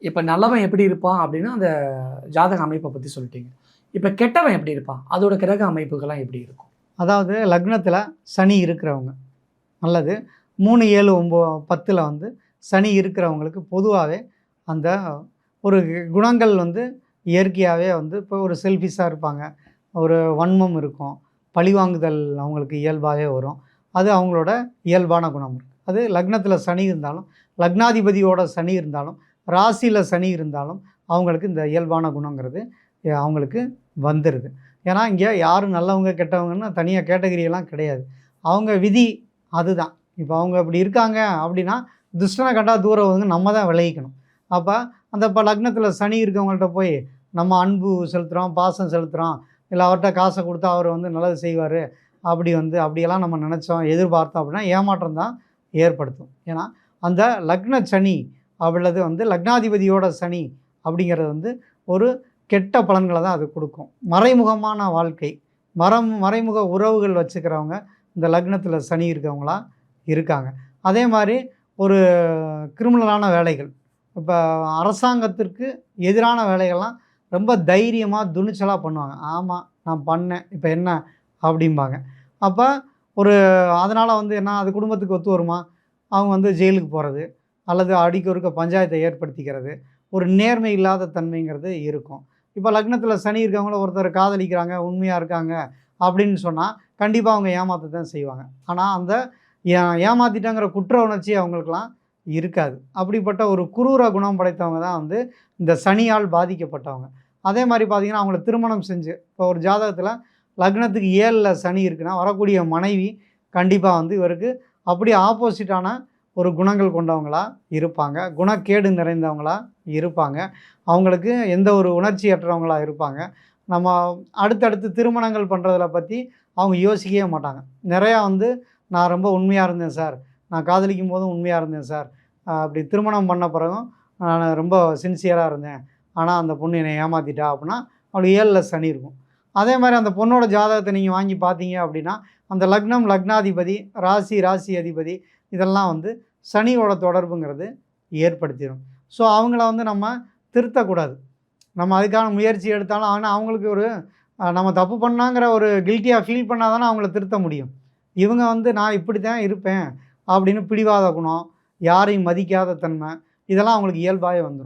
இப்ப நல்லவன் எப்படி இருப்பான் அப்படின்னா, அந்த ஜாதக அமைப்ப பத்தி சொல்லிட்டீங்க. இப்ப கெட்டவன் எப்படி இருப்பான்? அதோட கிரக அமைப்புகள்லாம் எப்படி இருக்கும்? அதாவது லக்னத்தில சனி இருக்கிறவங்க நல்லது. 3, 7, 9, 10ல் வந்து சனி இருக்கிறவங்களுக்கு பொதுவாவே அந்த ஒரு குணங்கள் வந்து இயற்கையாவே வந்து இப்போ ஒரு செல்ஃபிஷா இருப்பாங்க. ஒரு வன்மம் இருக்கும். பழிவாங்குதல் அவங்களுக்கு இயல்பாவே வரும். அது அவங்களோட இயல்பான குணம். அது லக்னத்தில சனி இருந்தாலும், லக்னாதிபதியோட சனி இருந்தாலும், ராசியில சனி இருந்தாலும் அவங்களுக்கு இந்த இயல்பான குணங்கிறது அவங்களுக்கு வந்துருது. ஏன்னா, இங்கே யாரும் நல்லவங்க, கெட்டவங்கன்னு தனியா கேட்டகரியெல்லாம் கிடையாது. அவங்க விதி அதுதான். இப்போ அவங்க இப்படி இருக்காங்க அப்படின்னா, துஷ்டனை கண்டா தூரம் ஒதுங்க நம்ம தான் விலகிக்கணும். அப்ப அந்த இப்போ லக்னத்தில சனி இருக்கவங்கள்ட்ட போய் நம்ம அன்பு செலுத்துறோம், பாசம் செலுத்துறோம், இல்ல அவர்ட்ட காசை குடுத்தா அவர் வந்து நல்லது செய்வாரு, அப்படி வந்து அப்படியெல்லாம் நம்ம நினச்சோம், எதிர்பார்த்தோம் அப்படின்னா ஏமாற்றம் தான் ஏற்படுத்தும். ஏன்னா, அந்த லக்ன சனி அல்லது வந்து லக்னாதிபதியோட சனி அப்படிங்கிறது வந்து ஒரு கெட்ட பலன்களை தான் அது கொடுக்கும். மறைமுகமான வாழ்க்கை, மறைமுக உறவுகள் வச்சுக்கிறவங்க இந்த லக்னத்தில சனி இருக்கவங்களா இருக்காங்க. அதே மாதிரி ஒரு கிரிமினலான வேலைகள், இப்போ அரசாங்கத்திற்கு எதிரான வேலைகள்லாம் ரொம்ப தைரியமா, துணிச்சலா பண்ணுவாங்க. ஆமா, நான் பண்ணேன். இப்போ என்ன அப்படிம்பாங்க. அப்ப ஒரு அதனால வந்து என்ன அது குடும்பத்துக்கு ஒத்து வருமா? அவங்க வந்து ஜெயிலுக்கு போறது, அல்லது அடிக்க ஒருக்க பஞ்சாயத்தை ஏற்படுத்திக்கிறது, ஒரு நேர்மை இல்லாத தன்மைங்கிறது இருக்கும். இப்போ லக்னத்தில சனி இருக்கவங்கள ஒருத்தர் காதலிக்கிறாங்க, உண்மையா இருக்காங்க அப்படின்னு சொன்னா, கண்டிப்பா அவங்க ஏமாத்த தான் செய்வாங்க. ஆனா அந்த ஏமாத்திட்டேங்கிற குற்ற உணர்ச்சி அவங்களுக்கெல்லாம் இருக்காது. அப்படிப்பட்ட ஒரு குரூர குணம் படைத்தவங்க தான் வந்து இந்த சனியால் பாதிக்கப்பட்டவங்க. அதே மாரி பார்த்தீங்கன்னா, அவங்கள திருமணம் செஞ்சு இப்போ ஒரு ஜாதகத்தில லக்னத்துக்கு 7ல சனி இருக்குன்னா, வரக்கூடிய மனைவி கண்டிப்பா வந்து இவருக்கு அப்படியே ஆப்போசிட்டான ஒரு குணங்கள் கொண்டவங்களா இருப்பாங்க. குணக்கேடு நிறைந்தவங்களா இருப்பாங்க. அவங்களுக்கு எந்த ஒரு உணர்ச்சியற்றவங்களா இருப்பாங்க. நம்ம அடுத்தடுத்து திருமணங்கள் பண்ணுறதில பற்றி அவங்க யோசிக்கவே மாட்டாங்க. நிறையா வந்து நான் ரொம்ப உண்மையா இருந்தேன் சார், நான் காதலிக்கும் போதும் உண்மையா இருந்தேன் சார், அப்படி திருமணம் பண்ண பிறகும் நான் ரொம்ப சின்சியராக இருந்தேன், ஆனால் அந்த பொண்ணு என்னை ஏமாற்றிட்டா அப்படின்னா அவளுக்கு 7ல சனி இருக்கும். அதே மாதிரி அந்த பொண்ணோட ஜாதகத்தை நீங்கள் வாங்கி பார்த்தீங்க அப்படின்னா, அந்த லக்னம், லக்னாதிபதி, ராசி, ராசி அதிபதி இதெல்லாம் வந்து சனியோட தொடர்புங்கிறது ஏற்படுத்திடும். ஸோ அவங்கள வந்து நம்ம திருத்தக்கூடாது. நம்ம அதுக்கான முயற்சி எடுத்தாலும் ஆனால் அவங்களுக்கு ஒரு நம்ம தப்பு பண்ணாங்கிற ஒரு கில்ட்டியாக ஃபீல் பண்ணால் தானே அவங்கள திருத்த முடியும். இவங்க வந்து நான் இப்படி தான் இருப்பேன் அப்படின்னு பிடிவாத குணம், யாரையும் மதிக்காத தன்மை, இதெல்லாம் அவங்களுக்கு இயல்பாகவே வந்துடும்.